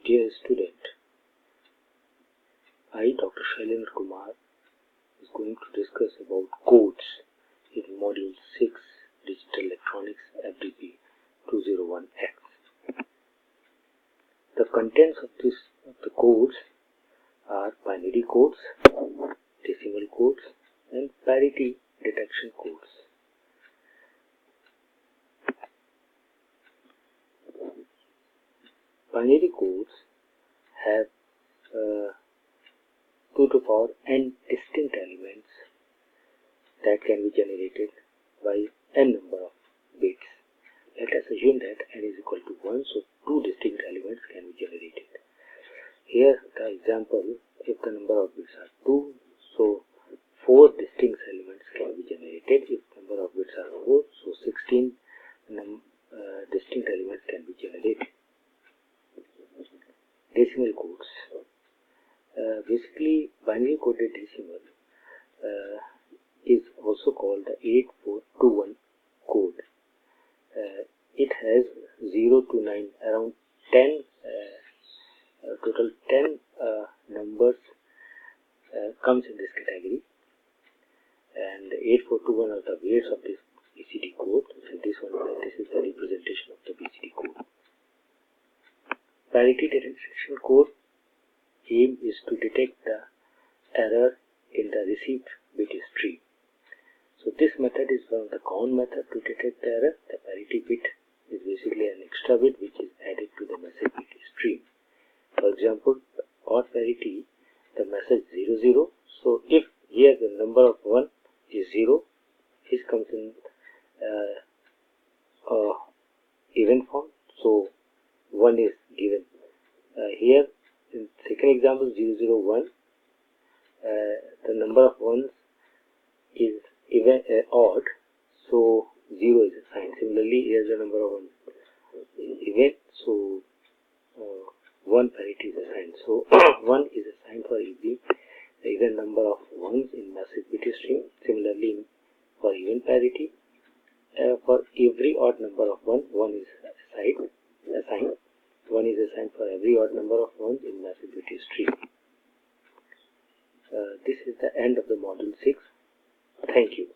Dear student, I, Dr. Shailendra Kumar, is going to discuss about codes in Module 6, Digital Electronics FDP 201X. The contents of the codes are binary codes, decimal codes, and parity detection codes. Binary codes have 2 to the power n distinct elements that can be generated by n number of bits. Let us assume that n is equal to 1, so 2 distinct elements can be generated. Here the example, if the number of bits are 2, so 4 distinct elements can be generated. If number of bits are 4, so 16 distinct elements can be generated. Decimal codes. Basically, binary coded decimal is also called the 8421 code. It has 0 to 9, around 10, total 10 numbers comes in this category, and 8421 are the weights of this BCD code, and this is the representation of the BCD code. Parity detection code aim is to detect the error in the received bit stream. So this method is one of the common method to detect the error. The parity bit is basically an extra bit which is added to the message bit stream. For example, odd parity, the message 00. So if here the number of 1 is 0, this comes in even form. So 1 is given. Here in second example 001, the number of ones is even odd, so 0 is assigned. Similarly, here the number of ones is even, so 1 parity is assigned. So 1 is assigned for every even number of ones in message bit stream. Similarly, for even parity, for every odd number of 1 is assigned. 1 is assigned for every odd number of ones in message bit stream. This is the end of the module 6. Thank you.